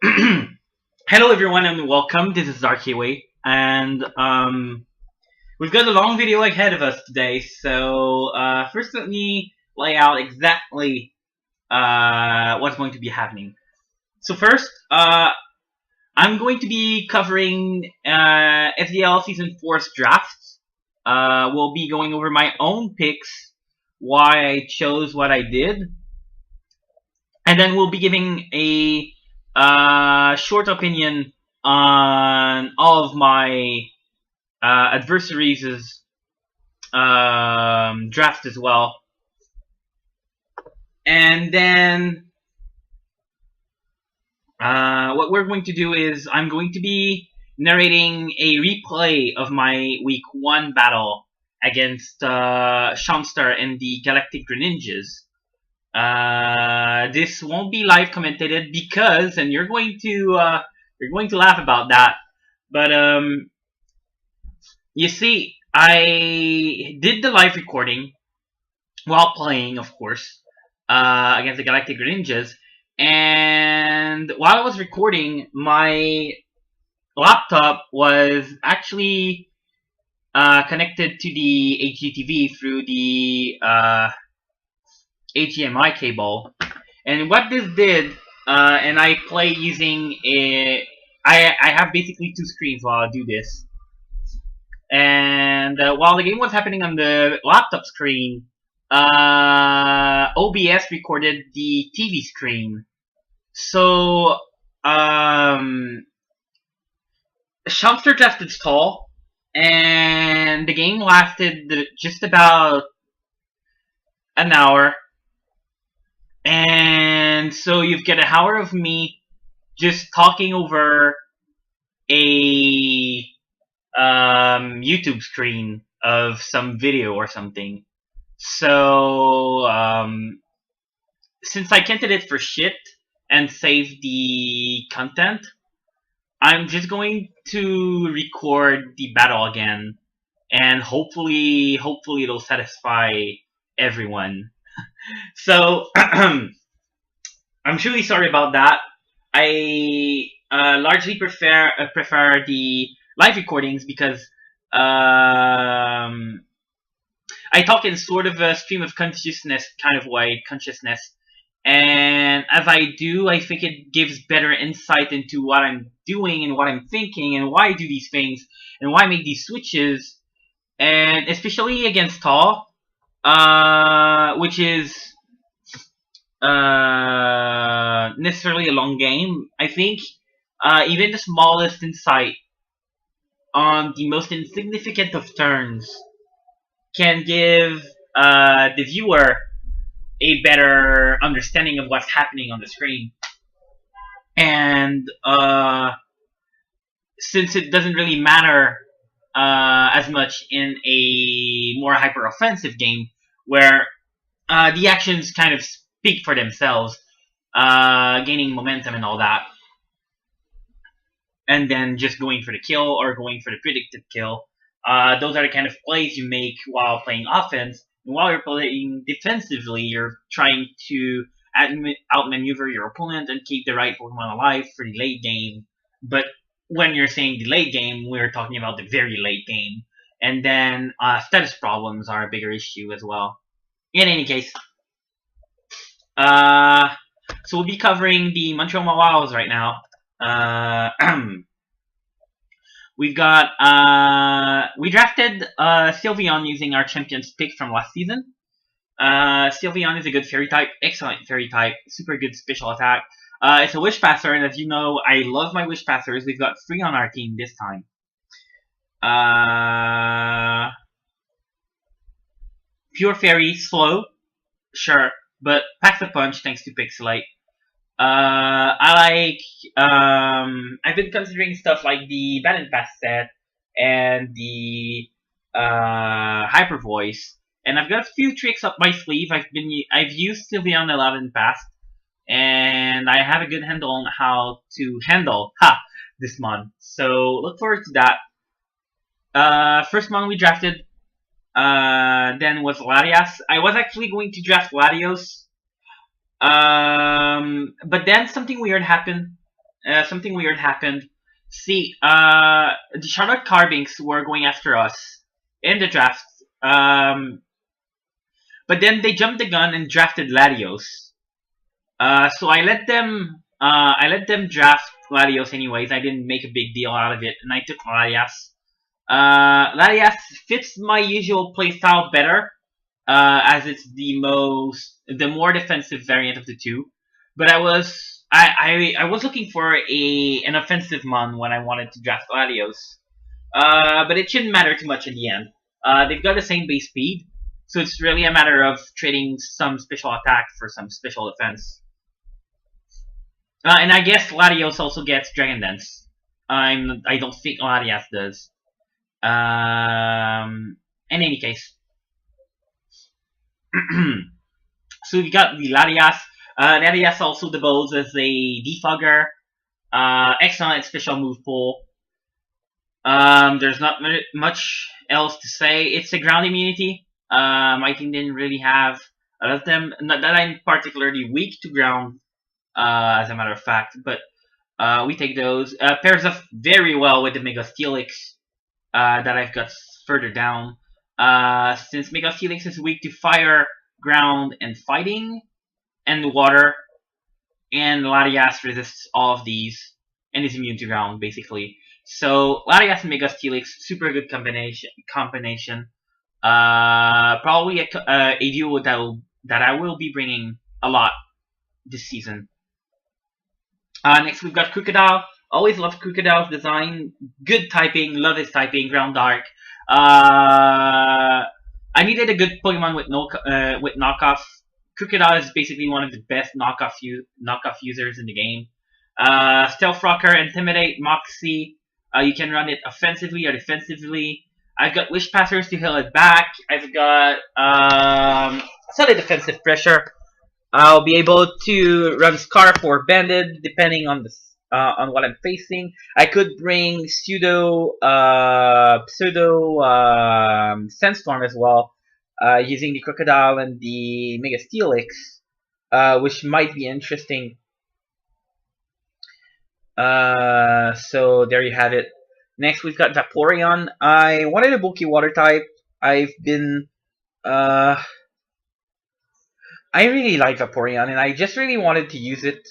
Hello everyone and welcome. This is Archway, and we've got a long video ahead of us today. So first, let me lay out exactly what's going to be happening. So first, I'm going to be covering SDL Season 4's drafts. We'll be going over my own picks, why I chose what I did, and then we'll be giving a short opinion on all of my adversaries' draft as well. And then what we're going to do is I'm going to be narrating a replay of my week 1 battle against Shamstar and the Galactic Greninjas. This won't be live commentated because, and you're going to laugh about that, but you see, I did the live recording while playing, of course, against the Galactic Greninjas, and while I was recording, my laptop was actually connected to the HDTV through the HDMI cable, and what this did, and I play using I have basically two screens while I do this, and while the game was happening on the laptop screen, OBS recorded the TV screen, so Shelter drafted stall, and the game lasted just about an hour. And so you've got an hour of me just talking over a YouTube screen of some video or something. So since I can't edit for shit and save the content, I'm just going to record the battle again, and hopefully it'll satisfy everyone. So, I'm truly sorry about that. I largely prefer the live recordings because I talk in sort of a stream of consciousness kind of way, and as I do, I think it gives better insight into what I'm doing and what I'm thinking and why I do these things and why I make these switches, and especially against Tall. Which is necessarily a long game. I think even the smallest insight on the most insignificant of turns can give the viewer a better understanding of what's happening on the screen. And since it doesn't really matter as much in a more hyper-offensive game, where the actions kind of speak for themselves, gaining momentum and all that, and then just going for the kill or going for the predicted kill. Those are the kind of plays you make while playing offense, and while you're playing defensively, you're trying to outmaneuver your opponent and keep the right Pokemon alive for the late game. But when you're saying the late game, we're talking about the very late game. And then status problems are a bigger issue as well. In any case, so we'll be covering the Montreal Mawaos right now. We've got we drafted Sylveon using our champion's pick from last season. Sylveon is a good fairy type, excellent fairy type, super good special attack. It's a Wish Passer, and as you know, I love my Wish Passers. We've got 3 on our team this time. Pure Fairy, slow, sure, but packs a punch thanks to Pixelite. I like, I've been considering stuff like the Battle Pass set and the Hyper Voice, and I've got a few tricks up my sleeve. I've used Sylveon a lot in the past, and I have a good handle on how to handle this mon. So look forward to that. First mon we drafted then was Latias. I was actually going to draft Latios, but then something weird happened. something weird happened. See, the Charlotte Carbinks were going after us in the draft, but then they jumped the gun and drafted Latios. So I let them draft Latios anyways. I didn't make a big deal out of it, and I took Latias. Latias fits my usual playstyle better, as it's the more defensive variant of the two. But I was looking for an offensive mon when I wanted to draft Latios. But it shouldn't matter too much in the end. They've got the same base speed, so it's really a matter of trading some special attack for some special defense. And I guess Latios also gets Dragon Dance. I don't think Latias does. In any case. So we got the Latias. Latias also devotes as a defogger. Excellent special move pool. There's not much else to say. It's a ground immunity. My team didn't really have a lot of them. Not that I'm particularly weak to ground, as a matter of fact, but we take those. Pairs up very well with the Mega Steelix that I've got further down. Since Mega Steelix is weak to fire, ground, and fighting, and water, and Latias resists all of these, and is immune to ground, basically. So Latias and Mega Steelix, super good combination. Probably a duo that I will be bringing a lot this season. Next we've got Crocodile. Always loved Crocodile's design. Good typing, love his typing, ground dark. I needed a good Pokemon with knockoff. Crocodile is basically one of the best knockoff users in the game. Stealth Rocker, Intimidate, Moxie. You can run it offensively or defensively. I've got Wish Passers to heal it back. I've got solid defensive pressure. I'll be able to run Scarf or Banded depending on what I'm facing. I could bring pseudo Sandstorm as well, using the Crocodile and the Mega Steelix, which might be interesting. So there you have it. Next we've got Vaporeon. I wanted a bulky water type. I really like Vaporeon, and I just really wanted to use it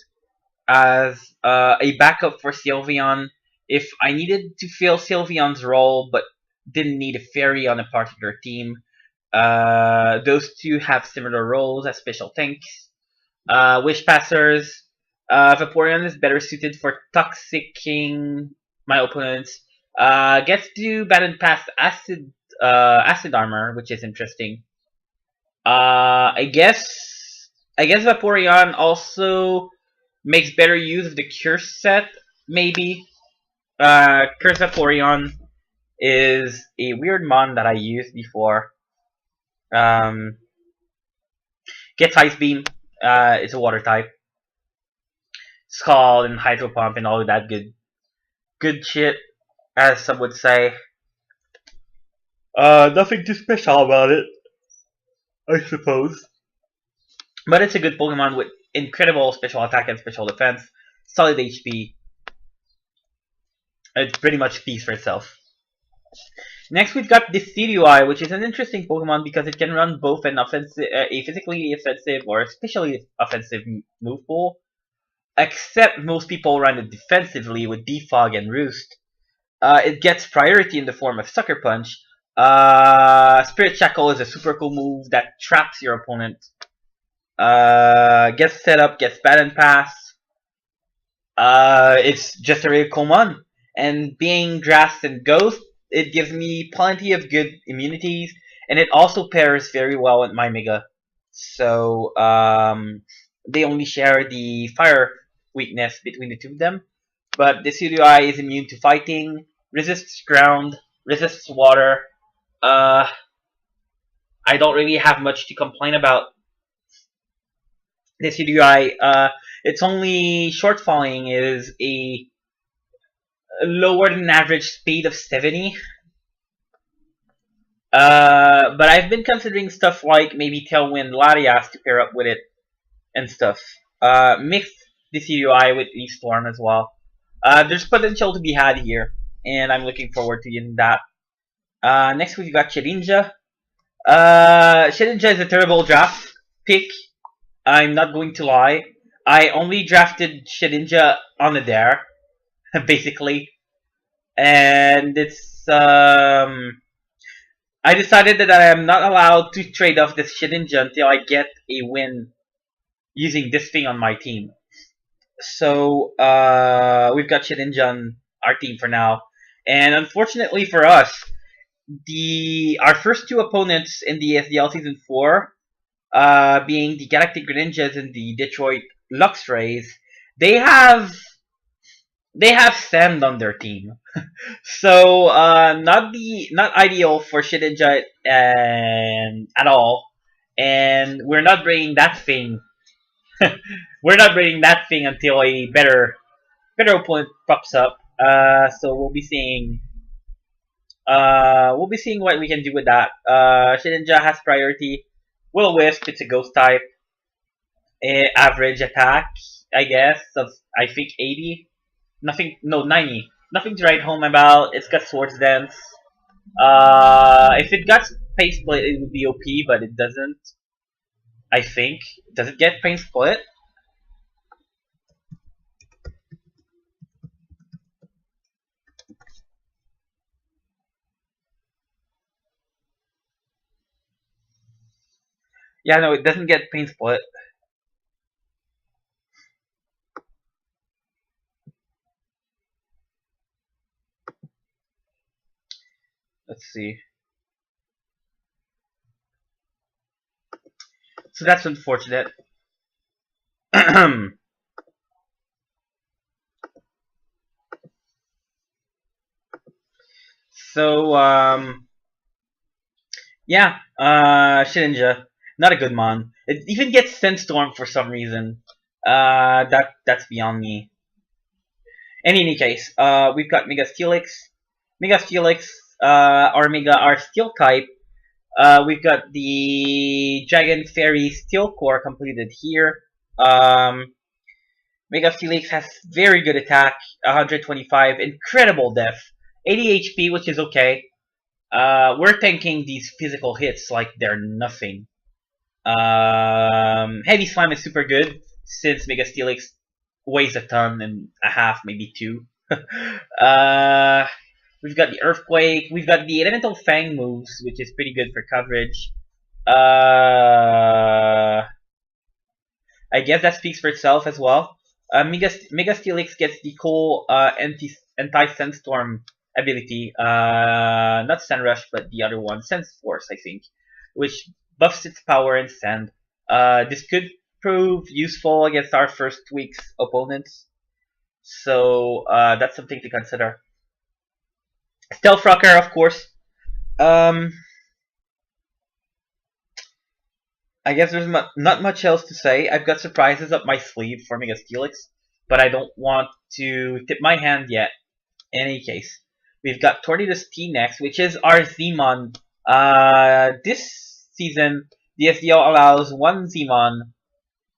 as a backup for Sylveon if I needed to fill Sylveon's role but didn't need a fairy on a particular team. Those two have similar roles as special tanks. Wish Passers. Vaporeon is better suited for toxicking my opponents. Gets to battle past acid armor, which is interesting. I guess Vaporeon also makes better use of the Curse set, maybe. Curse Vaporeon is a weird mon that I used before. Gets Ice Beam. It's a water type. Scald and Hydro Pump and all of that good shit, as some would say. Nothing too special about it, I suppose. But it's a good Pokemon with incredible special attack and special defense, solid HP. It pretty much speaks for itself. Next we've got Decidueye, which is an interesting Pokemon because it can run both a physically offensive or especially offensive move pool. Except most people run it defensively with Defog and Roost. It gets priority in the form of Sucker Punch. Spirit Shackle is a super cool move that traps your opponent. Gets set up, gets Battle Pass. It's just a really cool mon. And being Grass and Ghost, it gives me plenty of good immunities. And it also pairs very well with my Mega. So, they only share the fire weakness between the two of them. But Decidueye is immune to fighting, resists ground, resists water. I don't really have much to complain about Decidueye. Its only shortfalling is a lower than average speed of 70. But I've been considering stuff like maybe Tailwind Latias to pair up with it and stuff. Mixed Decidueye with Leaf Storm as well. There's potential to be had here, and I'm looking forward to using that. Next we've got Greninja. Greninja is a terrible draft pick. I'm not going to lie. I only drafted Greninja on the dare, basically, and I decided that I am not allowed to trade off this Greninja until I get a win using this thing on my team. So we've got Greninja on our team for now, and unfortunately for us, our first two opponents in the SDL Season 4, being the Galactic Greninjas and the Detroit Luxrays, they have sand on their team. So not ideal for Greninja at all, and we're not bringing that thing. We're not bringing that thing until a better opponent pops up. So we'll be seeing what we can do with that. Greninja has priority. Will-O-Wisp, it's a ghost type. Average attack, I guess, of I think 80. Nothing, no, 90. Nothing to write home about. It's got Swords Dance. If it got Pain Split, it would be OP, but it doesn't. I think. Does it get Pain Split? Yeah, no, it doesn't get Pain Split. Let's see. So that's unfortunate. So, yeah, Greninja, not a good mon. It even gets Sandstorm for some reason. That's beyond me. In any case, we've got Mega Steelix. Mega Steelix, or Mega are Steel type. We've got the Dragon Fairy Steel Core completed here. Mega Steelix has very good attack, 125, incredible def, 80 HP, which is okay. We're tanking these physical hits like they're nothing. Heavy Slime is super good since Mega Steelix weighs a ton and a half, maybe two. We've got the Earthquake. We've got the Elemental Fang moves, which is pretty good for coverage. I guess that speaks for itself as well. Mega Steelix gets the cool anti-Sandstorm ability. Not Sand Rush, but the other one, Sense Force, I think, which buffs its power and sand. This could prove useful against our first week's opponents. So that's something to consider. Stealth Rocker, of course. I guess there's not much else to say. I've got surprises up my sleeve for Mega Steelix, but I don't want to tip my hand yet. In any case, we've got Tornadus T next, which is our Zmon. This season, the SDL allows one Zmon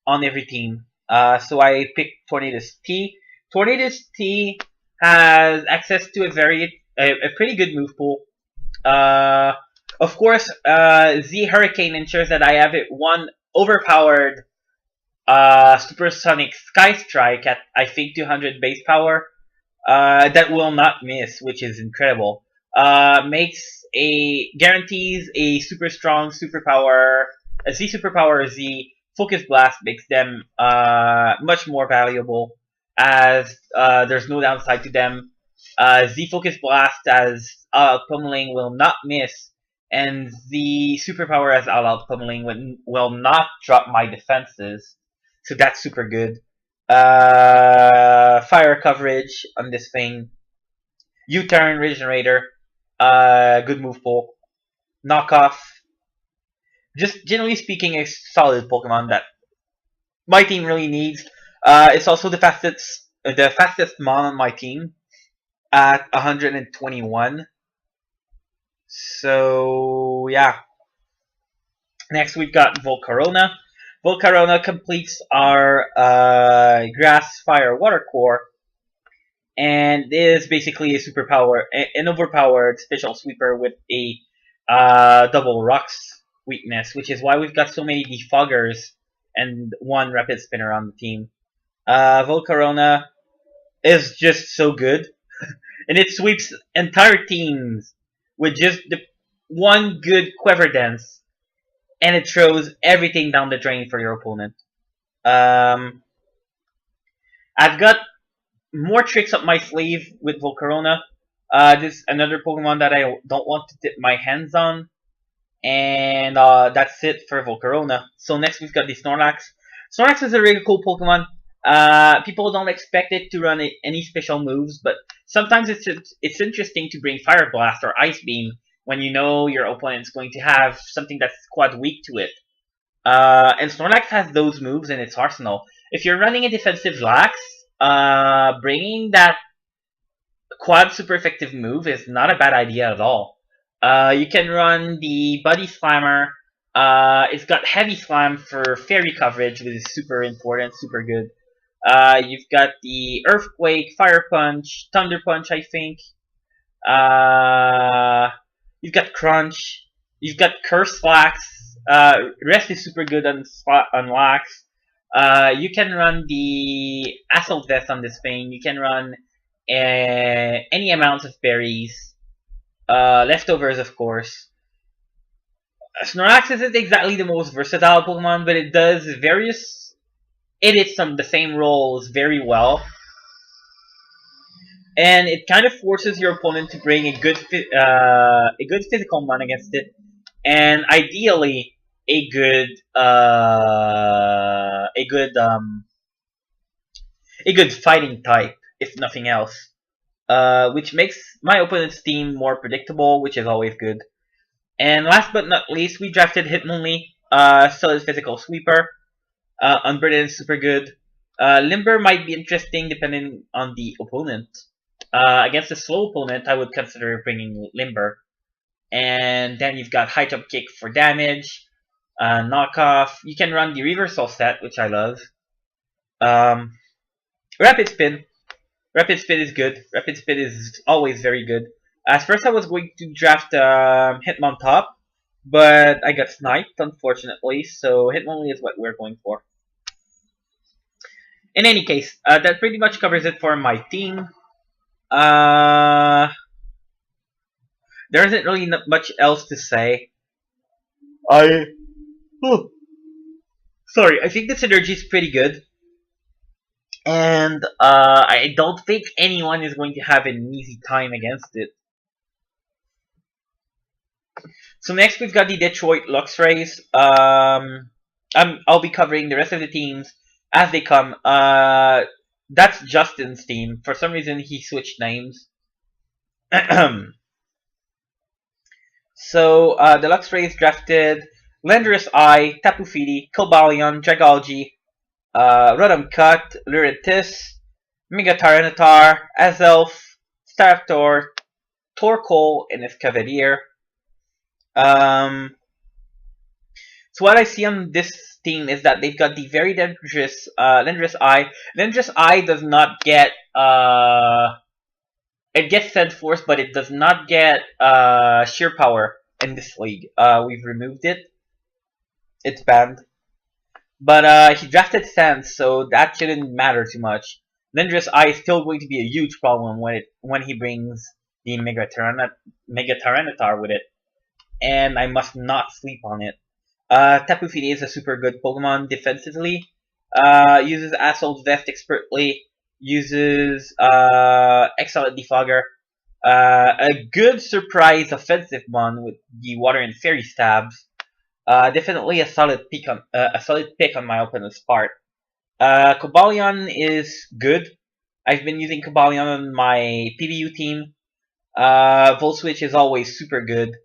on every team. So I picked Tornadus T. Tornadus T has access to a pretty good move pool. Of course, Z Hurricane ensures that I have one overpowered Supersonic Sky Strike at I think 200 base power that will not miss, which is incredible. Guarantees a super strong superpower, a Z superpower Z. Focus Blast makes them much more valuable as there's no downside to them. Z Focus Blast as All-Out Pummeling will not miss, and the superpower as All-Out Pummeling will not drop my defenses, so that's super good. Fire coverage on this thing. U-Turn, Regenerator, good move pool. Knockoff. Just generally speaking, a solid Pokemon that my team really needs. It's also the fastest mon on my team at 121. So yeah. Next we've got Volcarona. Volcarona completes our Grass, Fire, Water core. and it is basically a superpower, an overpowered special sweeper with a double rocks weakness, which is why we've got so many defoggers and one rapid spinner on the team. Volcarona is just so good, and it sweeps entire teams with just the one good Quiver Dance, and it throws everything down the drain for your opponent. Um, I've got more tricks up my sleeve with Volcarona. This is another Pokemon that I don't want to dip my hands on. And that's it for Volcarona. So next we've got the Snorlax. Snorlax is a really cool Pokemon. People don't expect it to run any special moves, but sometimes it's interesting to bring Fire Blast or Ice Beam when you know your opponent's going to have something that's quite weak to it. And Snorlax has those moves in its arsenal. If you're running a defensive Lax, bringing that quad super effective move is not a bad idea at all. You can run the Body Slammer. It's got Heavy Slam for fairy coverage, which is super important, super good. You've got the Earthquake, Fire Punch, Thunder Punch, I think. You've got Crunch. You've got Curse Lax. Rest is super good on Lax. You can run the Assault Vest on this thing. You can run any amount of berries. Leftovers, of course. Snorlax isn't exactly the most versatile Pokemon, but it does various edits on the same roles very well. And it kind of forces your opponent to bring a good physical mon against it, and ideally a good fighting type, if nothing else. Which makes my opponent's team more predictable, which is always good. And last but not least, we drafted Hitmonlee, solid physical sweeper. Unburdened is super good. Limber might be interesting depending on the opponent. Against a slow opponent, I would consider bringing Limber. And then you've got High Jump Kick for damage. Knockoff. You can run the Reversal set, which I love. Rapid Spin. Rapid Spin is good. Rapid Spin is always very good. At first I was going to draft Hitmontop, but I got sniped, unfortunately, so Hitmonlee is what we're going for. In any case, that pretty much covers it for my team. There isn't really much else to say. I think the synergy is pretty good. And I don't think anyone is going to have an easy time against it. So next we've got the Detroit Luxrays. I'll be covering the rest of the teams as they come. That's Justin's team. For some reason he switched names. So the Luxrays drafted Landorus Eye, Tapu Fini, Cobalion, Dragalge, Rotom Cut, Luritis, Mega Tyranitar, Azelf, Staraptor, Torkoal, and Escavalier. So what I see on this team is that they've got the very dangerous Landorus Eye. Landorus Eye does not get it gets Sand Force, but it does not get Sheer Power in this league. We've removed it. It's banned. But he drafted Sand, so that shouldn't matter too much. Landorus Eye is still going to be a huge problem when he brings the Mega Tyranitar with it. And I must not sleep on it. Tapu Fini is a super good Pokemon defensively. Uses Assault Vest expertly. Uses excellent Defogger. A good surprise offensive one with the Water and Fairy Stabs. Definitely a solid pick on my opponent's part. Cobalion is good. I've been using Cobalion on my PBU team. Volswitch is always super good.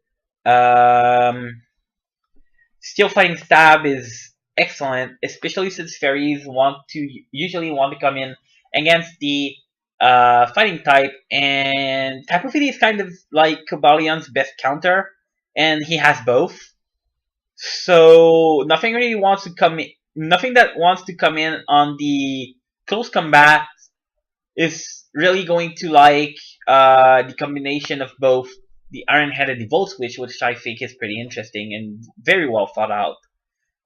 Steel Fighting Stab is excellent, especially since fairies usually want to come in against the fighting type, and Tapu Fini is kind of like Cobalion's best counter, and he has both. So nothing that wants to come in on the close combat is really going to like the combination of both the Iron Head and the Volt Switch, which I think is pretty interesting and very well thought out.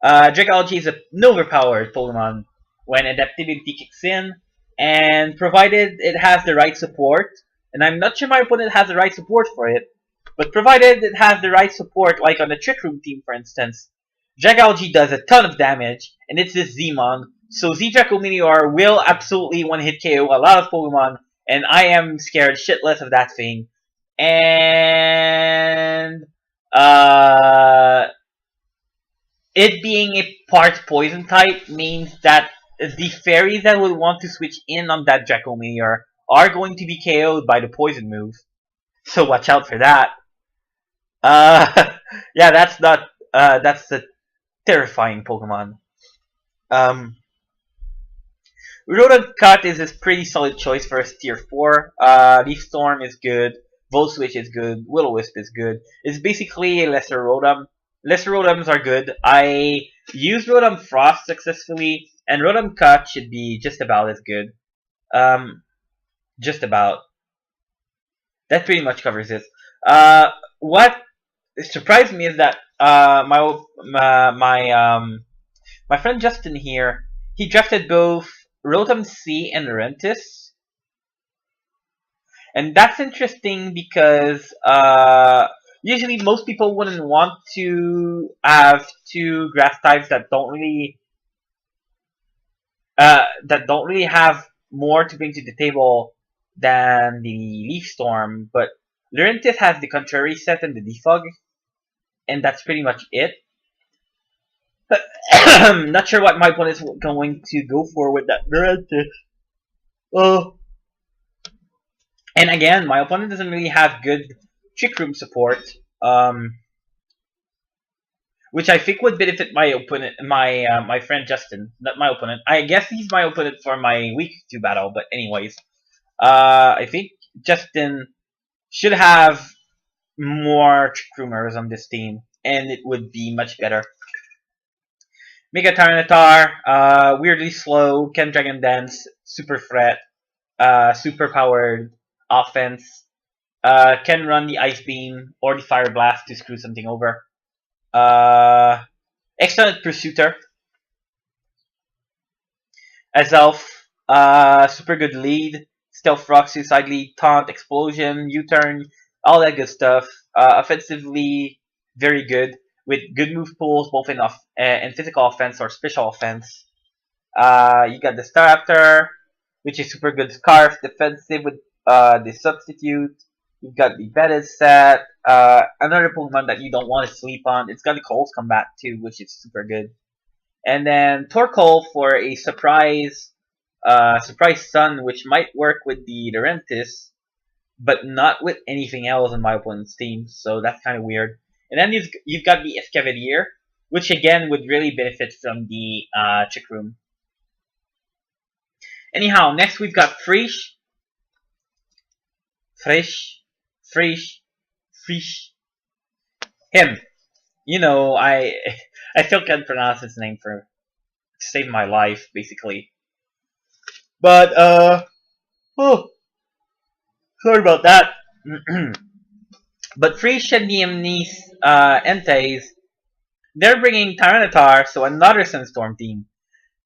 Dragalge is an overpowered Pokemon when adaptability kicks in, and provided it has the right support, and I'm not sure my opponent has the right support for it, but provided it has the right support, like on the Trick Room team for instance, Dragalge does a ton of damage, and it's this Zmon, so Z-Draco Meteor will absolutely one-hit KO a lot of Pokemon, and I am scared shitless of that thing. And it being a part poison type means that the fairies that would want to switch in on that Draco Meteor are going to be KO'd by the poison move. So watch out for that. Yeah, that's a terrifying Pokemon. Um, Rotom Cut is a pretty solid choice for a tier 4. Leaf Storm is good. Volt Switch is good. Will-O-Wisp is good. It's basically a lesser Rotom. Lesser Rotoms are good. I used Rotom Frost successfully, and Rotom Cut should be just about as good. Just about. That pretty much covers it. What surprised me is that my friend Justin here, he drafted both Rotom C and Rentis. And that's interesting because usually most people wouldn't want to have two grass types that don't really have more to bring to the table than the Leaf Storm, but Lurentis has the contrary set and the defog, and that's pretty much it. Not sure what my opponent is going to go for with that Lurentis. Oh. And again, my opponent doesn't really have good Trick Room support, which I think would benefit my opponent, my friend Justin, not my opponent. I guess he's my opponent for my week 2 battle, but anyways, I think Justin should have more Trick Roomers on this team, and it would be much better. Mega Tyranitar, weirdly slow, can Dragon Dance, super threat, super powered offense, can run the Ice Beam or the Fire Blast to screw something over. Excellent Pursuiter. Azelf, super good lead. Stealth Rock, Suicide Lead, Taunt, Explosion, U-Turn, all that good stuff. Offensively, very good, with good move pools both in physical offense or special offense. You got the Staraptor, which is super good Scarf, defensive with the Substitute. You've got the Bedded set, another Pokemon that you don't want to sleep on. It's got the Cold Combat too, which is super good. And then Torkoal for a surprise Sun, which might work with the Lurentis, but not with anything else on my opponent's team, so that's kind of weird. And then you've got the Escavalier, which again would really benefit from the Trick Room. Anyhow, next we've got Frisch. Him. You know, I still can't pronounce his name to save my life, basically. But, oh, sorry about that. But Frisch and the Entei, they're bringing Tyranitar, so another Sunstorm team.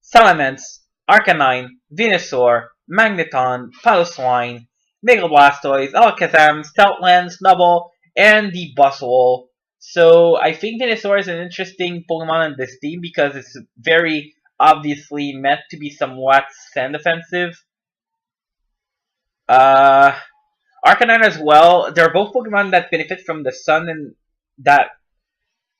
Salamence, Arcanine, Venusaur, Magneton, Piloswine, Mega Blastoise, Alakazam, Stoutland, Snubbull, and the Buzzwole. So I think Venusaur is an interesting Pokemon on this team because it's very obviously meant to be somewhat sand offensive. Arcanine as well. They're both Pokemon that benefit from the sun and that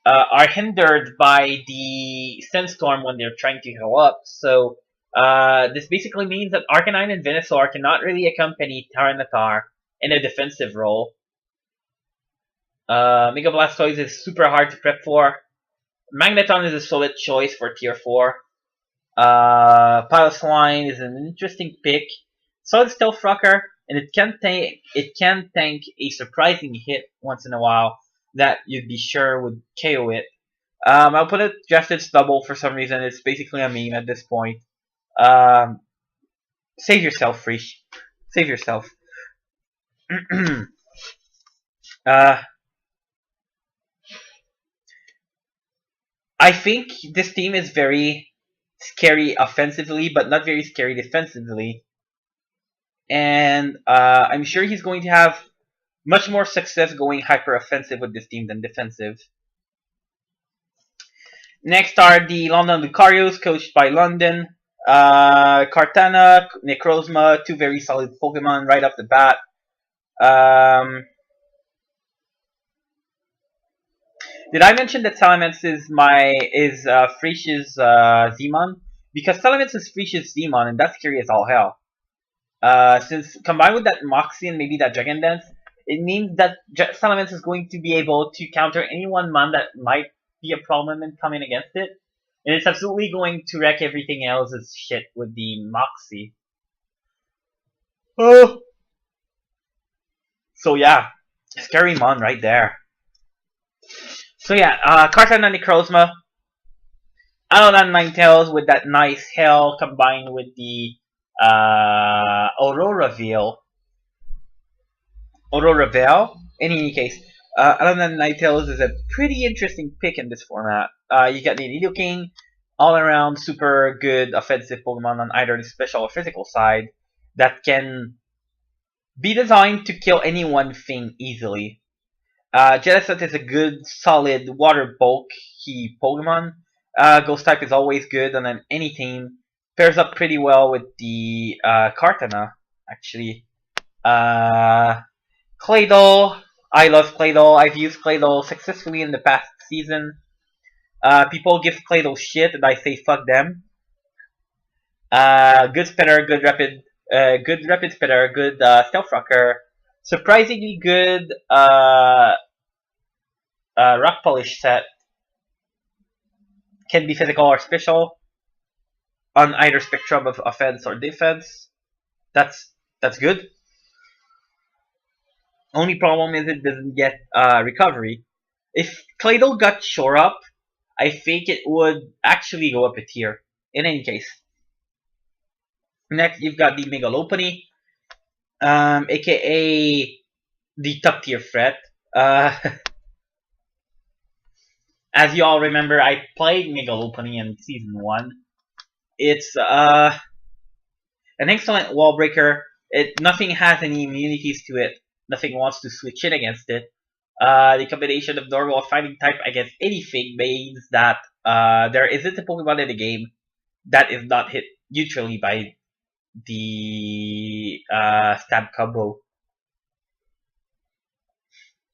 are hindered by the Sandstorm when they're trying to heal up. So this basically means that Arcanine and Venusaur cannot really accompany Tyranitar in a defensive role. Mega Blastoise is super hard to prep for. Magneton is a solid choice for tier 4. Piloswine is an interesting pick. Solid Stealth Rocker, and it can tank a surprising hit once in a while that you'd be sure would KO it. I'll put it drafted Stubble for some reason. It's basically a meme at this point. Save yourself, Frisch. Save yourself. uh, I think this team is very scary offensively, but not very scary defensively. And I'm sure he's going to have much more success going hyper offensive with this team than defensive. Next are the London Lucarios, coached by London. Kartana, Necrozma, two very solid Pokemon right off the bat. Did I mention that Salamence is Frisch's Zmon? Because Salamence is Frisch's Zmon, and that's scary as all hell. Since combined with that Moxie and maybe that Dragon Dance, it means that Salamence is going to be able to counter any one mon that might be a problem and come in against it. And it's absolutely going to wreck everything else's shit with the Moxie. Oh. So yeah, scary mon right there. So yeah, Kartana Necrozma. Alolan Ninetales with that nice Hell combined with the Aurora Veil. In any case, Alolan Ninetales is a pretty interesting pick in this format. You got the Nidoking, all around super good offensive Pokemon on either the special or physical side that can be designed to kill any one thing easily. Jellicent is a good, solid water bulky Pokemon. Ghost type is always good on any team. Pairs up pretty well with the Kartana, actually. Claydol. I love Claydol. I've used Claydol successfully in the past season. People give Claydol shit, and I say fuck them. Good spitter, good rapid spitter, good stealth rocker. Surprisingly good rock polish set. Can be physical or special on either spectrum of offense or defense. That's good. Only problem is it doesn't get recovery. If Claydol got shore up, I think it would actually go up a tier. In any case. Next, you've got the Megalopony, aka the top tier threat. As you all remember, I played Megalopony in Season 1. It's an excellent wall breaker. Nothing has any immunities to it. Nothing wants to switch in against it. The combination of normal fighting type against anything means that there isn't a Pokemon in the game that is not hit neutrally by the stab combo.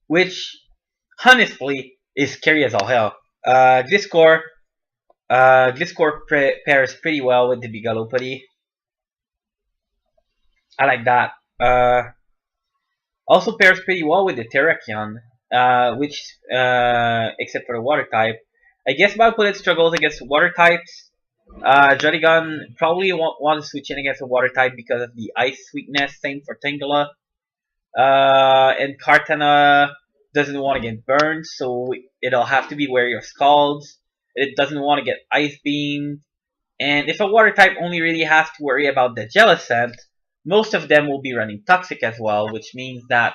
Which, honestly, is scary as all hell. Gliscor pairs pretty well with the Megalopony. I like that. Also pairs pretty well with the Terrakion, which, except for the water type. I guess Bullet struggles against water types. Jollygon probably won't want to switch in against a water type because of the ice weakness. Same for Tangela. And Kartana doesn't want to get burned, so it'll have to be wary of Scalds. It doesn't want to get Ice Beamed. And if a water type only really has to worry about the Jellicent, most of them will be running Toxic as well, which means that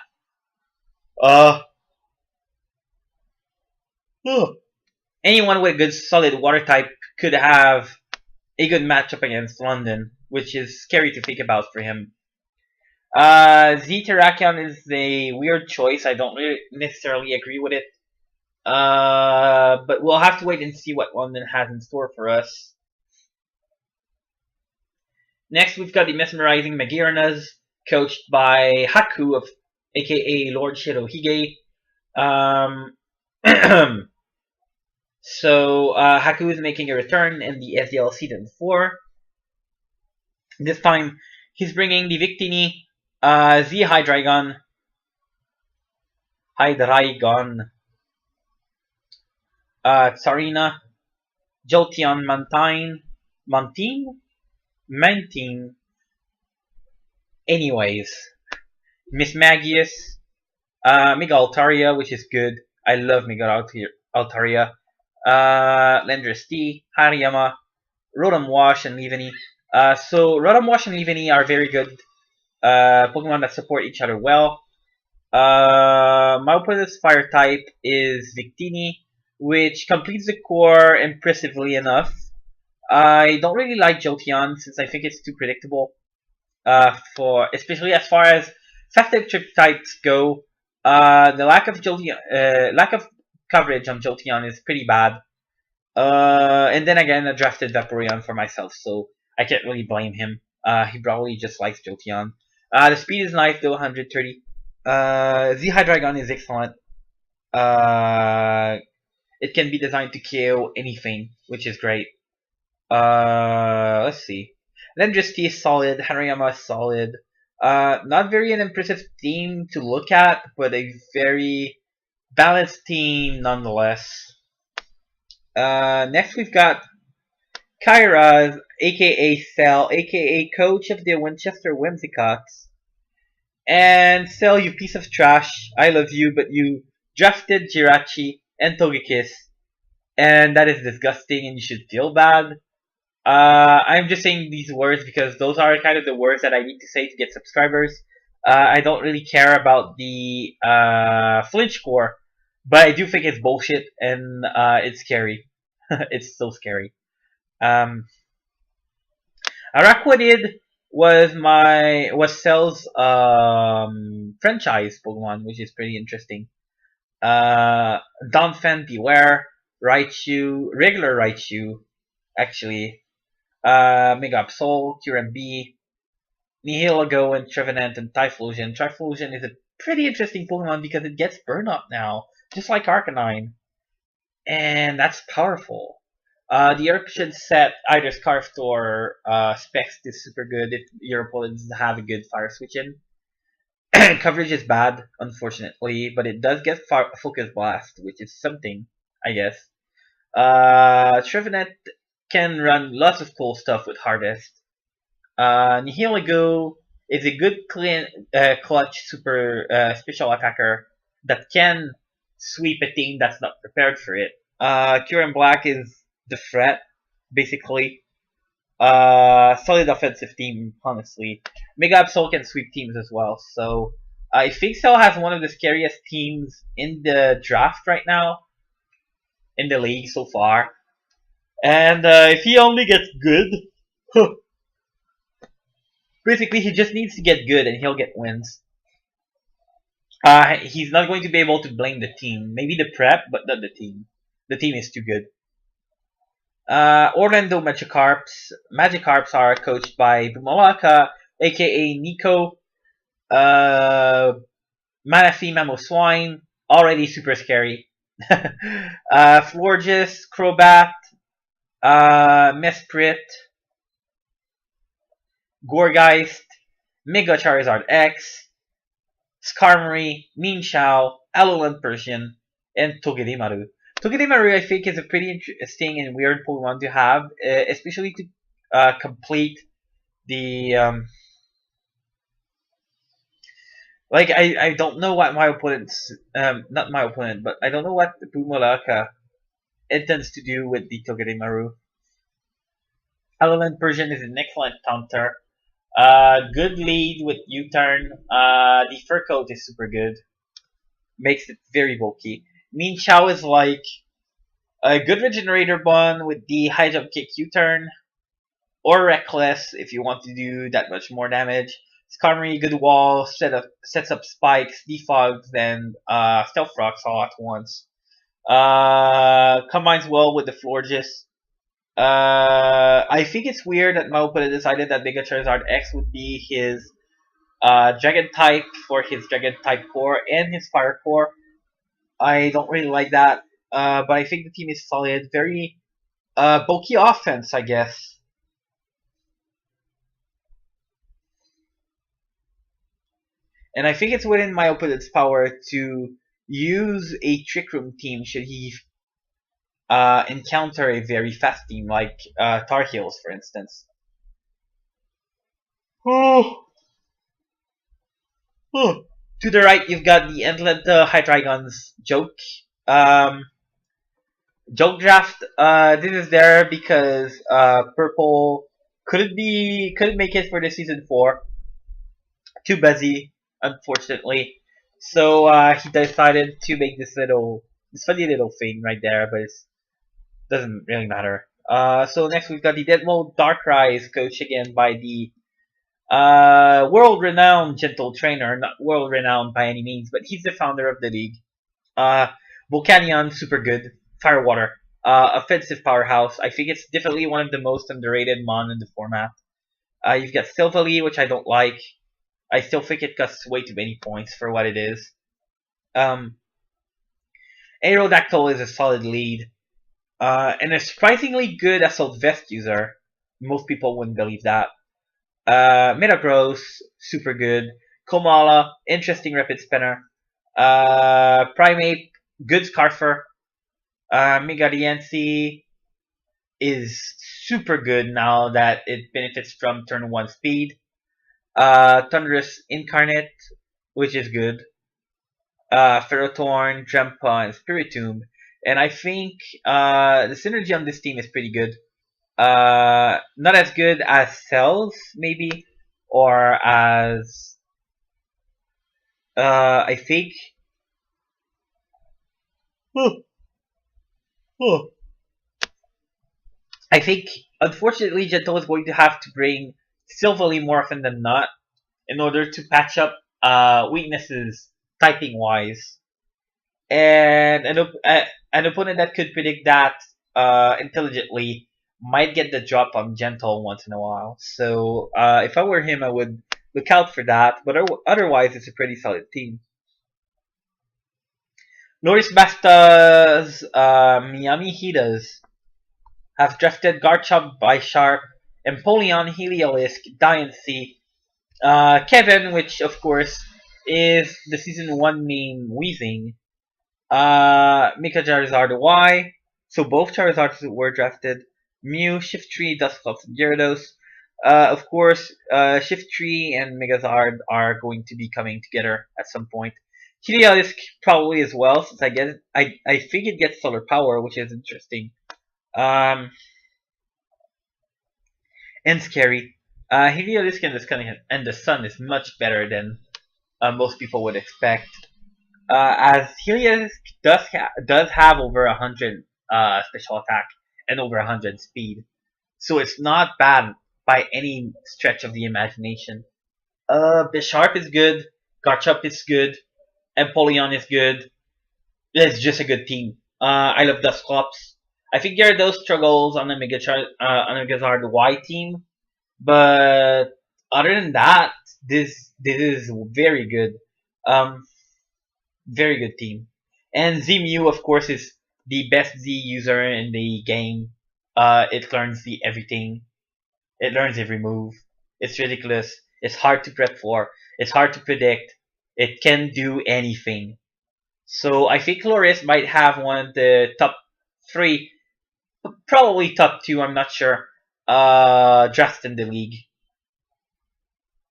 anyone with a good solid water type could have a good matchup against London, which is scary to think about for him. Z Terrakion is a weird choice. I don't really necessarily agree with it. But we'll have to wait and see what London has in store for us. Next, we've got the mesmerizing Magiranas, coached by Haku, aka Lord Shirohige. So, Haku is making a return in the SDL Season 4. This time, he's bringing the Victini, Z Hydreigon, Tsarina, Jolteon Mantine. Anyways, Miss Magius, Mega Altaria, which is good. I love Mega Altaria. Landris T, Hariyama, Rotom Wash, and Leaveney. So Rotom Wash and Leaveney are very good Pokemon that support each other well. My opponent's fire type is Victini, which completes the core impressively enough. I don't really like Jolteon since I think it's too predictable. For especially as far as fast trip types go, the lack of coverage on Jolteon is pretty bad. And then again, I drafted Vaporeon for myself, so I can't really blame him. He probably just likes Jolteon. The speed is nice, though, 130. The Hydreigon is excellent. Uh, it can be designed to KO anything, which is great. Let's see. Landristy is solid. Hariyama is solid. Not very an impressive team to look at, but a very balanced team nonetheless. Next we've got Kyra, aka Cell, aka coach of the Winchester Whimsicots. And Cell, you piece of trash. I love you, but you drafted Jirachi and Togekiss. And that is disgusting and you should feel bad. I'm just saying these words because those are kind of the words that I need to say to get subscribers. I don't really care about the flinch core, but I do think it's bullshit and it's scary. It's so scary. Araquanid was Cell's franchise Pokemon, which is pretty interesting. Donphan, Beware, Raichu, regular Raichu, actually. Mega Absol, Kyurem-B, Nihilego, and Trevenant, and Typhlosion. Typhlosion is a pretty interesting Pokemon because it gets Burn Up now, just like Arcanine. And that's powerful. The Earth should set either Scarfed or Specs is super good if your opponents have a good Fire Switch in. Coverage is bad, unfortunately, but it does get Focus Blast, which is something, I guess. Trevenant can run lots of cool stuff with Hardest. Nihilego is a good clutch super special attacker that can sweep a team that's not prepared for it. Kyurem Black is the threat, basically. Solid offensive team, honestly. Mega Absol can sweep teams as well, so I think Cell has one of the scariest teams in the draft right now, in the league so far. And if he only gets good, basically he just needs to get good and he'll get wins. He's not going to be able to blame the team. Maybe the prep, but not the team. The team is too good. Orlando Magikarps. Magikarps are coached by Bumalaka, aka Nico. Manaphy Mamoswine, already super scary. Florges, Crobat, Mesprit, Gourgeist, Mega Charizard X, Skarmory, Minshao, Alolan Persian, and Togedemaru. Togedemaru, I think, is a pretty interesting and weird Pokemon to have, especially to complete the like I don't know what my opponent's not my opponent, but I don't know what the Pumalaka intends to do with the Togedemaru. Alolan Persian is an excellent counter. Good lead with U-turn. The fur coat is super good. Makes it very bulky. Mean Chow is like a good regenerator bun with the high jump kick U-turn. Or Reckless if you want to do that much more damage. Skarmory, good wall, sets up spikes, defogs, and stealth rocks all at once. Combines well with the Florges. I think it's weird that my opponent decided that Mega Charizard X would be his Dragon type for his Dragon type core and his Fire core. I don't really like that, but I think the team is solid. Very bulky offense, I guess. And I think it's within my opponent's power to use a Trick Room team should he encounter a very fast team like Tar Heels, for instance. Oh. Oh. To the right, you've got the Atlanta Hydreigons joke. Joke draft. This is there because purple couldn't make it for the season 4. Too busy, unfortunately. So he decided to make this funny little thing right there, but it doesn't really matter. So next we've got the Deadmo Darkrise, coached again by the world-renowned gentle trainer, not world-renowned by any means, but he's the founder of the league. Uh, Volcanion, super good. Firewater, offensive powerhouse. I think it's definitely one of the most underrated mon in the format. You've got Silvally, which I don't like. I still think it costs way too many points for what it is. Um, Aerodactyl is a solid lead. And a surprisingly good Assault Vest user. Most people wouldn't believe that. Metagross, super good. Komala, interesting Rapid Spinner. Primeape, good Scarfer. Megariensi is super good now that it benefits from turn 1 speed. Thunderous Incarnate, which is good. Ferrothorn, Drampa, and Spiritomb. And I think the synergy on this team is pretty good. Not as good as Cells, maybe, or as I think. I think, unfortunately, Gentle is going to have to bring Silvally more often than not in order to patch up weaknesses typing wise. And an opponent that could predict that intelligently might get the drop on Gentle once in a while. So if I were him, I would look out for that. But otherwise, it's a pretty solid team. Loris Basta's Miami Hitas have drafted Garchomp, Bisharp, Empoleon, Heliolisk, Diancie, Kevin, which of course is the season 1 main Weezing, Mika Charizard Y, so both Charizards were drafted, Mew, Shiftry, Dusclops, and Gyarados. Of course, Shiftry and Megazard are going to be coming together at some point. Heliolisk probably as well, since I think it gets Solar Power, which is interesting. And scary. Heliolisk and the Sun is much better than most people would expect. As Heliolisk does have over 100 special attack and over 100 speed, so it's not bad by any stretch of the imagination. Bisharp is good, Garchomp is good, Empoleon is good. It's just a good team. I love Dusclops. I think Gyarados struggles on a Megazard Y team, but other than that, this is very good. Very good team. And Zemu, of course, is the best Z user in the game. It learns everything. It learns every move. It's ridiculous. It's hard to prep for. It's hard to predict. It can do anything. So I think Loris might have one of the top 3, probably top 2, I'm not sure, drafts in the league.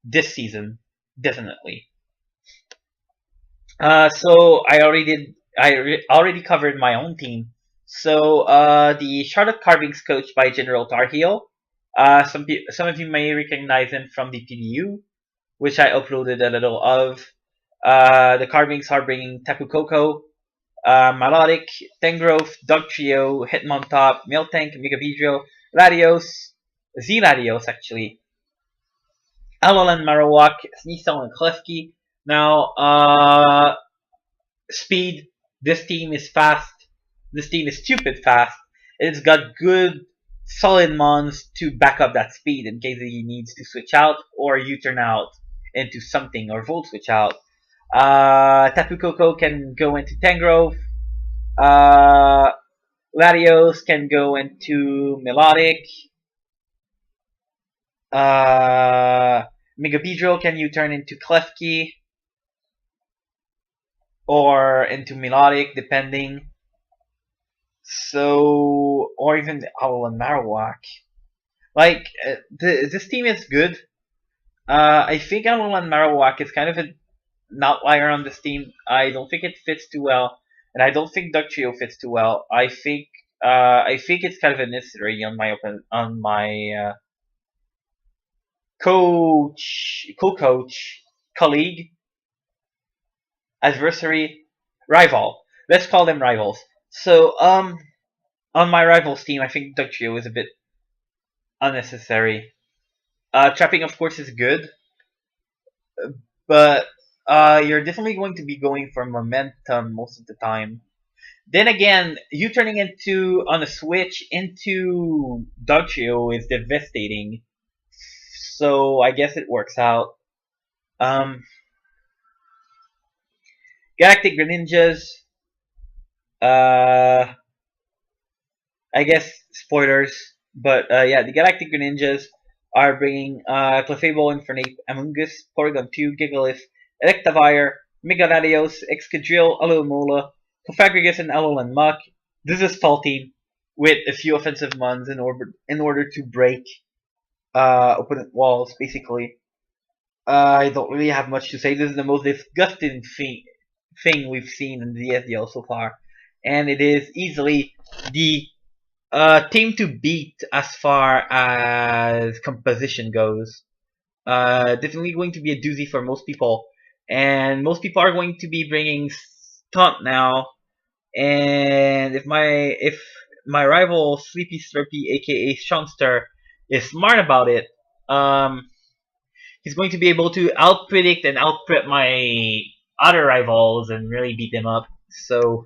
This season, definitely. So I already covered my own team. So the Charlotte Carvings coached by General Tar Heel. Some of you may recognize him from the TDU, which I uploaded a little of. The Carvings are bringing Tapu Koko, Melodic, Tangrowth, Dugtrio, Hitmontop, Miltank, Megavidrio, Latios, Z-Latios actually, Alolan Marowak, Sneasel, and Klefki. Now, speed. This team is fast. This team is stupid fast. It's got good, solid mons to back up that speed in case he needs to switch out or U-turn out into something or Volt switch out. Tapu Koko can go into Tangrowth. Latios can go into Melodic. Megabedro can U-turn into Klefki or into Melodic, depending. So, or even the Alolan Marowak. Like, this team is good. I think Alolan Marowak is kind of an outlier on this team. I don't think it fits too well, and I don't think Dugtrio fits too well. I think it's kind of a necessary on my coach, co-coach, colleague, adversary, rival. Let's call them rivals. So, on my rivals team, I think Dugtrio is a bit unnecessary. Trapping, of course, is good, but you're definitely going to be going for momentum most of the time. Then again, you turning into on a switch into Dugtrio is devastating. So I guess it works out. Um, Galactic Greninjas. Uh, I guess spoilers, but yeah, the Galactic Greninjas are bringing Clefable, Infernape, Amoonguss, Porygon 2, Gigalith, Electivire, Megaladios, Excadrill, Alomola, Cofagrigus, and Alolan Muck. This is a stall team with a few offensive mons in order to break opponent walls, basically. I don't really have much to say. This is the most disgusting thing we've seen in the SDL so far. And it is easily the team to beat as far as composition goes. Definitely going to be a doozy for most people. And most people are going to be bringing Stunt now. And if my rival Sleepy Slurpy, aka Shunster, is smart about it, he's going to be able to outpredict and outprep my other rivals and really beat them up. So,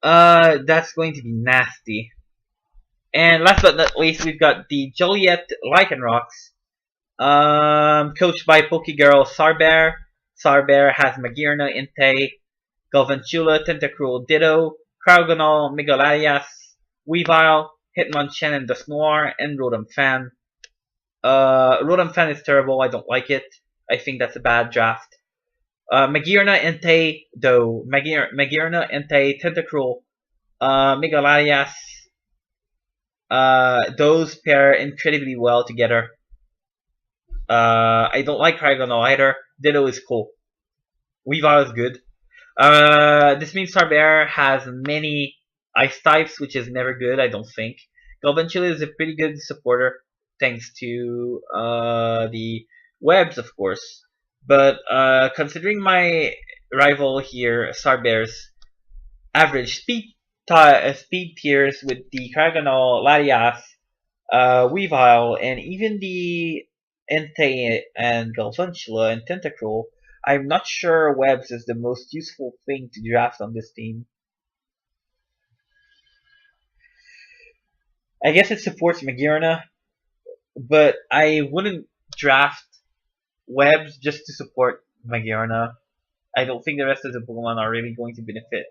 that's going to be nasty. And last but not least, we've got the Joliet Lycanrocs, coached by Pokegirl Sarbear. Sarbear has Magearna, Entei, Galvantula, Tentacruel, Ditto, Cryogonal, Megaladias, Weavile, Hitmonchan, and Dusknoir, and Rotom-Fan. Rotom-Fan is terrible. I don't like it. I think that's a bad draft. Magearna, Entei, though. Magearna, Entei, Tentacruel, Megaladias. Those pair incredibly well together. I don't like Cryogonal either. Ditto is cool. Weavile is good. This means Sarbear has many ice types, which is never good, I don't think. Galvantula is a pretty good supporter, thanks to the webs, of course. But considering my rival here, Sarbear's average speed tiers with the Cryogonal, Latias, Weavile, and even the Entei and Galvantula and Tentacruel, I'm not sure Webs is the most useful thing to draft on this team. I guess it supports Magearna, but I wouldn't draft Webs just to support Magearna. I don't think the rest of the Pokemon are really going to benefit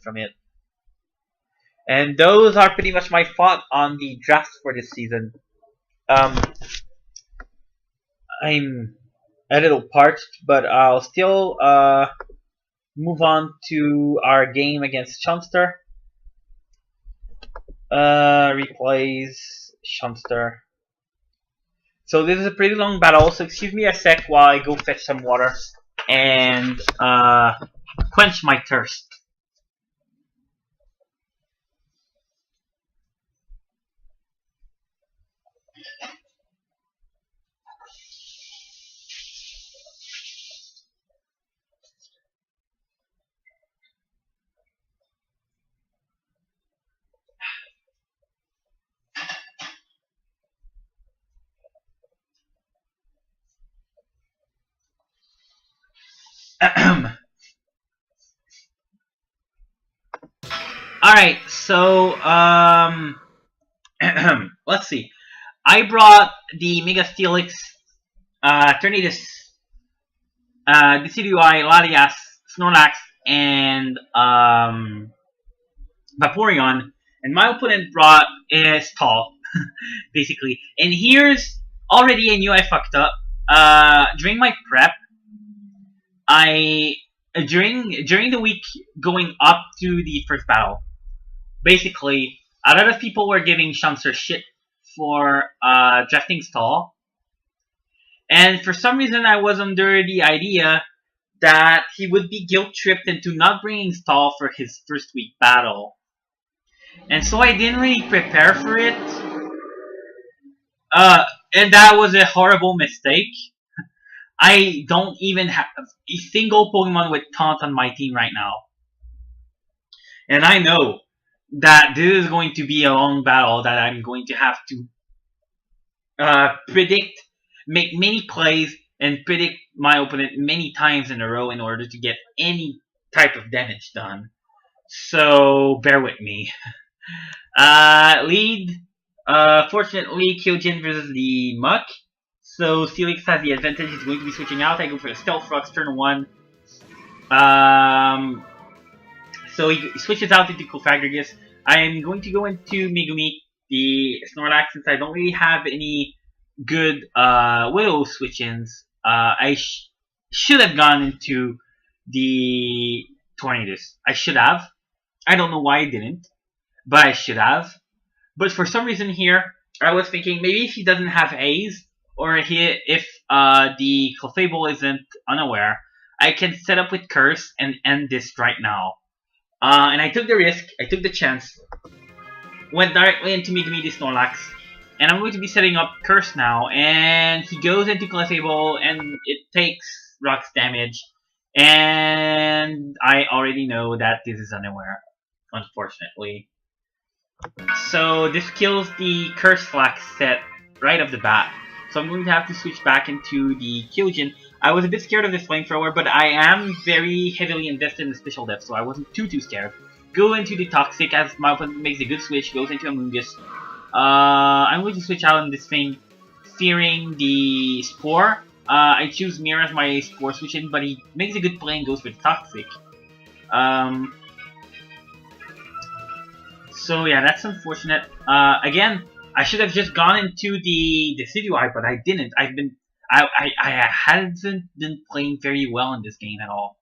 from it. And those are pretty much my thought on the drafts for this season. I'm a little parched, but I'll still move on to our game against Chumster. Replays Chumster. So this is a pretty long battle, so excuse me a sec while I go fetch some water and quench my thirst. Alright, so let's see. I brought the Mega Steelix, Tornadus, Decidueye, Latias, Snorlax, and Vaporeon, and my opponent brought is Tall, basically. And here's already I knew I fucked up. During my prep, during the week going up to the first battle, basically a lot of people were giving Shamster shit for drafting Stall. And for some reason I was under the idea that he would be guilt-tripped into not bringing Stall for his first week battle. And so I didn't really prepare for it. And that was a horrible mistake. I don't even have a single Pokemon with Taunt on my team right now. And I know that this is going to be a long battle that I'm going to have to predict, make many plays, and predict my opponent many times in a row in order to get any type of damage done. So bear with me. Lead. Fortunately, Kyojin versus the Muck. So Steelix has the advantage. He's going to be switching out. I go for the Stealth Rocks turn 1. So he switches out into Cofagrigus. I am going to go into Megumi, the Snorlax, since I don't really have any good Widow switch-ins. I should have gone into the Tornadus. I should have. I don't know why I didn't, but I should have. But for some reason here, I was thinking maybe if he doesn't have A's, or if the Clefable isn't unaware, I can set up with Curse and end this right now. And I took the risk, I took the chance, went directly into Megumi the Snorlax, and I'm going to be setting up Curse now, and he goes into Clefable, and it takes Rock's damage, and I already know that this is unaware, unfortunately. So this kills the Curse Flax set right off the bat. So I'm going to have to switch back into the Kyojin. I was a bit scared of this flamethrower, but I am very heavily invested in the special depth, so I wasn't too scared. Go into the Toxic as my opponent makes a good switch, goes into Amoonguss. I'm going to switch out on this thing, fearing the Spore. I choose Mirror as my Spore switch in, but he makes a good play and goes for the Toxic. So yeah, that's unfortunate. Again, I should have just gone into the Decidueye, but I didn't. I hadn't been playing very well in this game at all,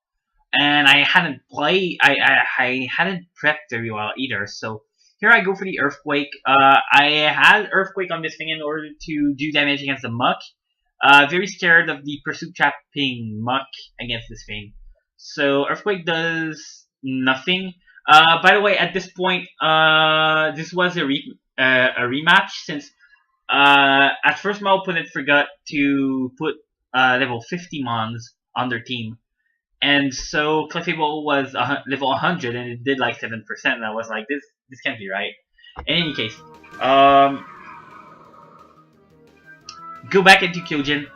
and I hadn't prepped very well either. So here I go for the Earthquake. I had Earthquake on this thing in order to do damage against the Muck. Very scared of the Pursuit Trapping Muck against this thing. So Earthquake does nothing. By the way, at this point, this was a rematch since at first my opponent forgot to put level 50 Mons on their team, and so Clefable was level 100 and it did like 7%, and I was like, this can't be right. In any case, go back into Kyojin.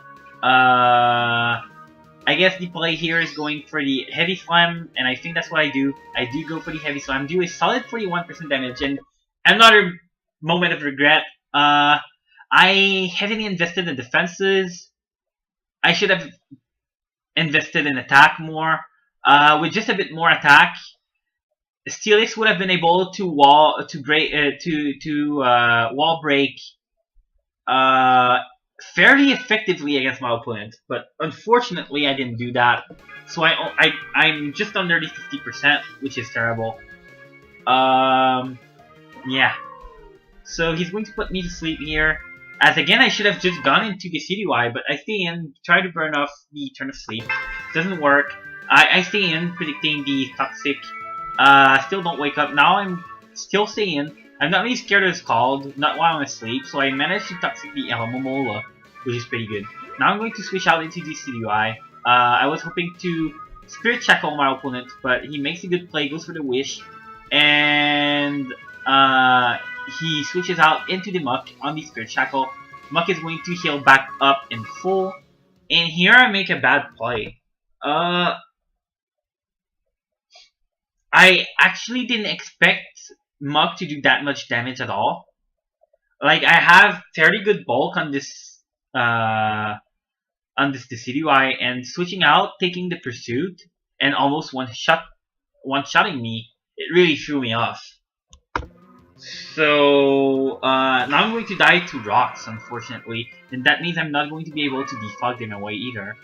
I guess the play here is going for the Heavy Slam, and I think that's what I do. I do go for the Heavy Slam, do a solid 41% damage, and another moment of regret. I heavily invested in defenses. I should have invested in attack more. With just a bit more attack, Steelix would have been able to wall break fairly effectively against my opponent, but unfortunately I didn't do that. So I'm just under the 50%, which is terrible. Yeah. So he's going to put me to sleep here. As again, I should have just gone into the Decidueye, but I stay in, try to burn off the turn of sleep. Doesn't work. I stay in, predicting the Toxic. Still don't wake up. Now I'm still staying in. I'm not really scared of Scald, not while I'm asleep, so I managed to Toxic the Momola, which is pretty good. Now I'm going to switch out into the Decidueye. I was hoping to Spirit Shackle my opponent, but he makes a good play, goes for the Wish, and he switches out into the Muck on the Spirit Shackle. Muck is going to heal back up in full, and here I make a bad play. I actually didn't expect Muck to do that much damage at all. Like, I have fairly good bulk on this Decidueye, and switching out, taking the Pursuit, and almost one-shotting me, it really threw me off. So now I'm going to die to rocks, unfortunately, and that means I'm not going to be able to defog them away either.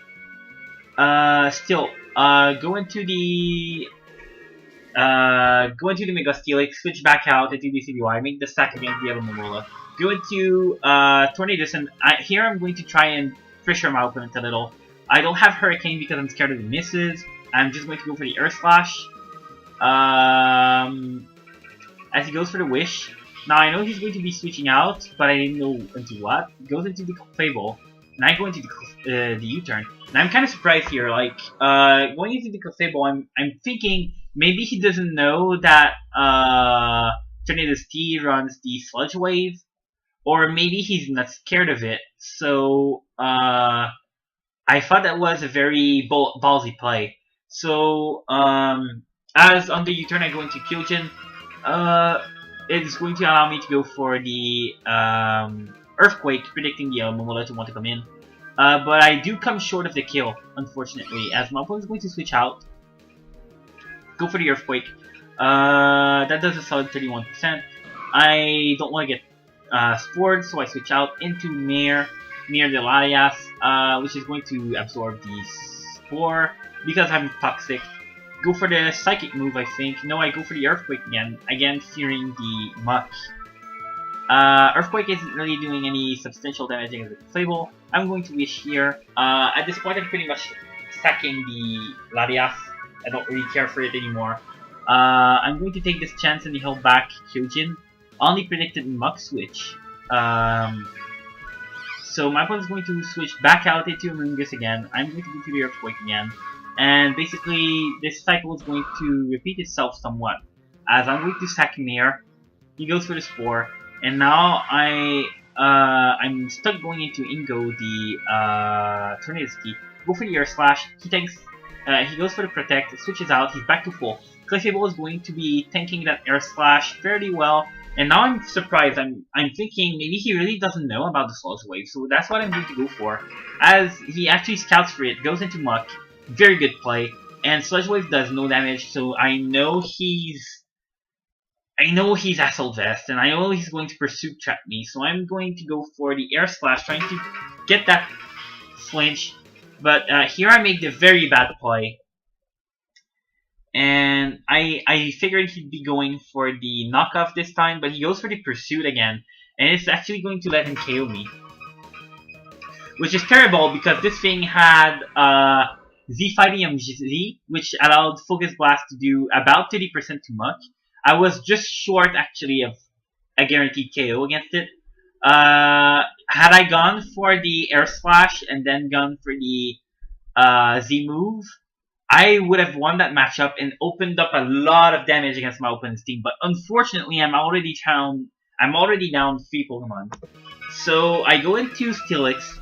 Still, go into the Mega Steelix, switch back out into the Decidueye, make the stack against the Momola. Go into Tornadus, and here I'm going to try and pressure my opponent a little. I don't have Hurricane because I'm scared of the misses. I'm just going to go for the Earth Slash. As he goes for the Wish, Now I know he's going to be switching out, but I didn't know into what. He goes into the Clefable, and I go into the U-turn. And I'm kind of surprised here, like, going into the Clefable, I'm thinking maybe he doesn't know that, Tornadus T runs the Sludge Wave, or maybe he's not scared of it. So, I thought that was a very ballsy play. So, as on the U-turn I go into Kyojin, it's going to allow me to go for the Earthquake, predicting the Momola to want to come in. But I do come short of the kill, unfortunately, as my opponent is going to switch out. Go for the Earthquake. That does a solid 31%. I don't want to get spored, so I switch out into Mir de Larias, which is going to absorb the Spore because I'm toxic. Go for the Psychic move, I think. No, I go for the Earthquake again fearing the Muck. Earthquake isn't really doing any substantial damage against the Clefable. I'm going to Wish here. At this point, I'm pretty much sacking the Larias. I don't really care for it anymore. I'm going to take this chance and heal back Kyojin. Only predicted Muck switch. So my opponent is going to switch back out into Amoonguss again. I'm going to go to the Earthquake again. And basically, this cycle is going to repeat itself somewhat. As I'm going to sack Mir, he goes for the Spore, and now I'm stuck going into Ingo, the Tornadus Key. Go for the Air Slash. He goes for the Protect, switches out, he's back to full. Clefable is going to be tanking that Air Slash fairly well. And now I'm surprised. I'm thinking maybe he really doesn't know about the Sludge Wave, so that's what I'm going to go for. As he actually scouts for it, goes into Muck. Very good play, and Sludge Wave does no damage, so I know he's Assault Vest, and I know he's going to Pursuit Trap me, so I'm going to go for the Air Slash, trying to get that flinch, but here I make the very bad play, and I figured he'd be going for the knockoff this time, but he goes for the Pursuit again, and it's actually going to let him KO me, which is terrible because this thing had Z fighting Z, which allowed Focus Blast to do about 30% to Muck. I was just short, actually, of a guaranteed KO against it. Had I gone for the Air Slash and then gone for the Z move, I would have won that matchup and opened up a lot of damage against my opponent's team. But unfortunately, I'm already down 3 Pokemon. So I go into Steelix,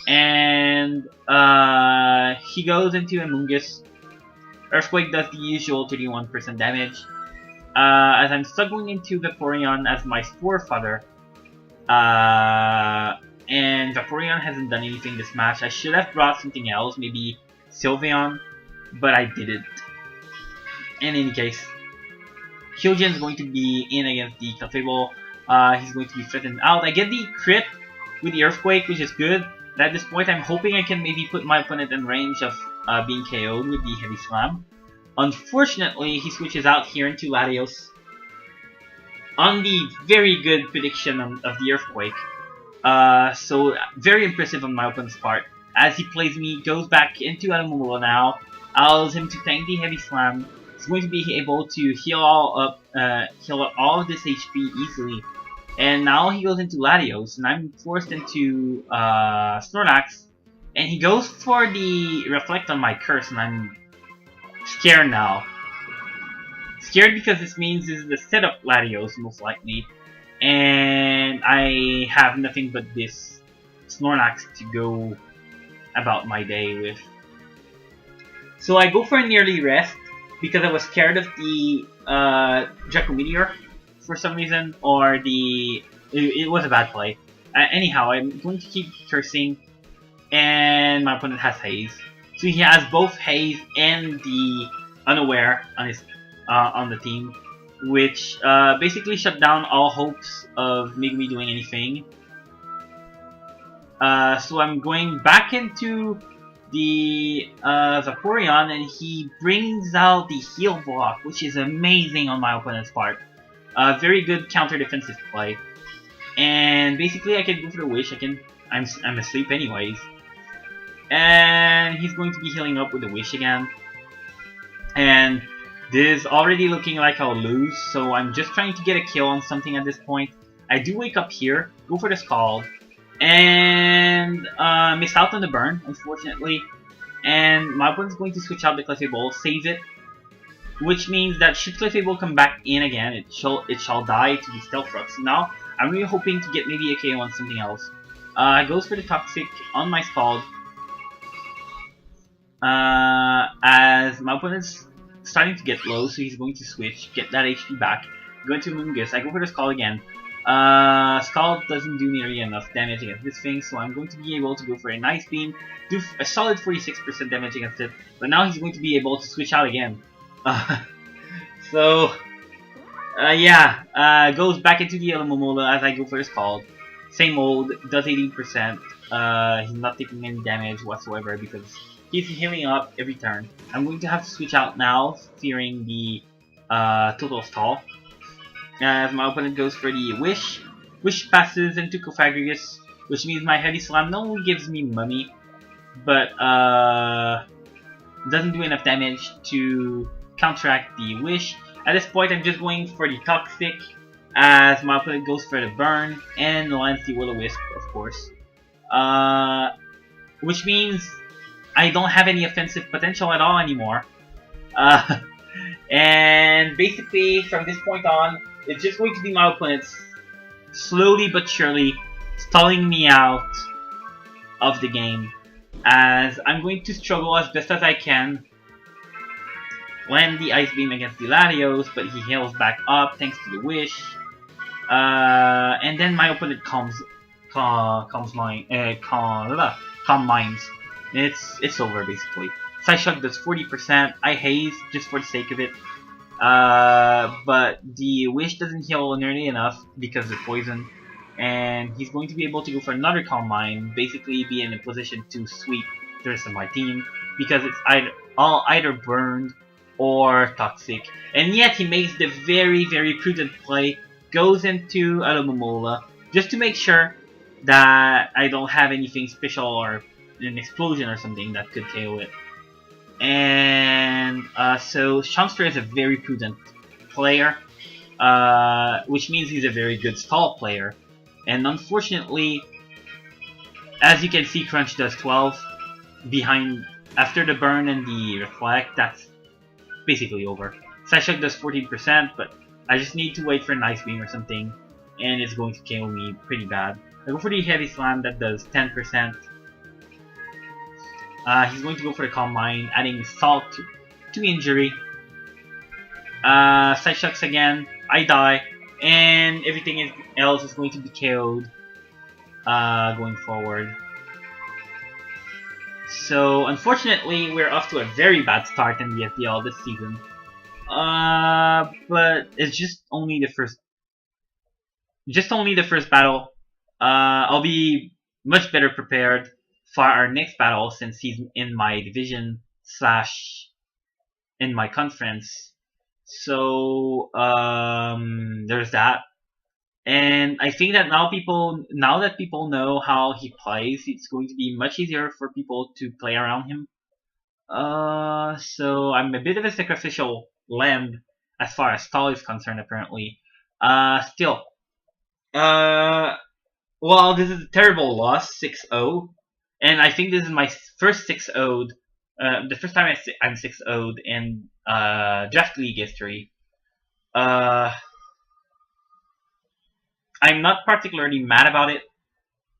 and he goes into Amoonguss. Earthquake does the usual 31% damage. As I'm stuck going into Vaporeon as my Spore Fodder. And Vaporeon hasn't done anything this match. I should have brought something else, maybe Sylveon, but I didn't. In any case, Kyojin is going to be in against the Clefable. He's going to be threatened out. I get the crit with the Earthquake, which is good. And at this point, I'm hoping I can maybe put my opponent in range of being KO'd with the Heavy Slam. Unfortunately, he switches out here into Latios on the very good prediction of the Earthquake. So, very impressive on my opponent's part. As he plays me, goes back into Adamomola now, allows him to tank the Heavy Slam. He's going to be able to heal up all of this HP easily. And now he goes into Latios, and I'm forced into Snorlax. And he goes for the Reflect on my Curse, and I'm scared now. Scared because this means this is the setup Latios, most likely. And I have nothing but this Snorlax to go about my day with. So I go for a nearly rest, because I was scared of the Draco Meteor for some reason, or it was a bad play. Anyhow, I'm going to keep cursing, and my opponent has Haze. So he has both Haze and the Unaware on his on the team, which basically shut down all hopes of Megumi doing anything. So I'm going back into the Vaporeon, and he brings out the Heal Block, which is amazing on my opponent's part. Very good counter defensive play. And basically I can go for the Wish. I'm asleep anyways. And he's going to be healing up with the Wish again. And This is already looking like I'll lose, so I'm just trying to get a kill on something at this point. I do wake up here, go for the Scald, and miss out on the burn, unfortunately. And my opponent's going to switch out the Clefable, save it, which means that should Clefable come back in again, it shall die to the Stealth Rock. So now, I'm really hoping to get maybe a KO on something else. Goes for the Toxic on my Scald. As my opponent's starting to get low, so he's going to switch, get that HP back. Go into Mungus, I go for the Scald again. Scald doesn't do nearly enough damage against this thing, so I'm going to be able to go for a nice beam, do a solid 46% damage against it, but now he's going to be able to switch out again. Goes back into the Yellow Momola as I go for the Scald. Same old, does 18%, he's not taking any damage whatsoever because he's healing up every turn. I'm going to have to switch out now, fearing the total stall. As my opponent goes for the Wish. Wish passes into Cofagrigus, which means my Heavy Slam not only gives me money, but doesn't do enough damage to counteract the Wish. At this point, I'm just going for the Toxic, as my opponent goes for the Burn, and lands the Will-O-Wisp, of course. Which means I don't have any offensive potential at all anymore. And basically, from this point on, it's just going to be my opponents slowly but surely stalling me out of the game, as I'm going to struggle as best as I can. Land the Ice Beam against the Latios, but he heals back up thanks to the Wish. And then my opponent calm minds. It's over basically. Psyshock does 40%. I haze just for the sake of it. But the Wish doesn't heal nearly enough because of poison, and he's going to be able to go for another Calm Mind, basically be in a position to sweep the rest of my team because it's either burned or toxic. And yet he makes the very, very prudent play, goes into Alomomola just to make sure that I don't have anything special or an explosion or something that could KO it. And so Shamster is a very prudent player, which means he's a very good stall player. And unfortunately, as you can see, Crunch does 12 behind after the burn and the reflect. That's basically over. Psyshock does 14%, but I just need to wait for an Ice Beam or something, and it's going to KO me pretty bad. I go for the Heavy Slam that does 10%. He's going to go for the Calm Mind, adding Salt to injury. Psyshocks again, I die, and everything else is going to be KO'd going forward. So unfortunately, we're off to a very bad start in the SDL this season. But it's just only the first battle. I'll be much better prepared for our next battle since he's in my division / in my conference. So there's that. And I think that now that people know how he plays, it's going to be much easier for people to play around him. So I'm a bit of a sacrificial lamb as far as stall is concerned, apparently. Still. Well, this is a terrible loss, 6-0. And I think this is my first 6-0'd, the first time I'm 6-0'd in Draft League history. I'm not particularly mad about it.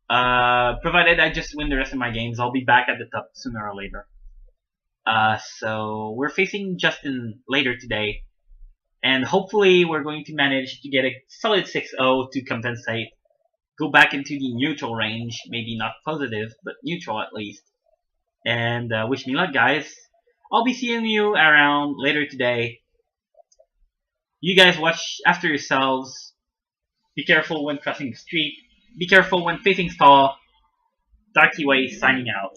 Provided I just win the rest of my games, I'll be back at the top sooner or later. So we're facing Justin later today, and hopefully we're going to manage to get a solid 6-0 to compensate. Go back into the neutral range, maybe not positive, but neutral at least. And wish me luck, guys. I'll be seeing you around later today. You guys watch after yourselves. Be careful when crossing the street. Be careful when facing stall. Darky Way signing out.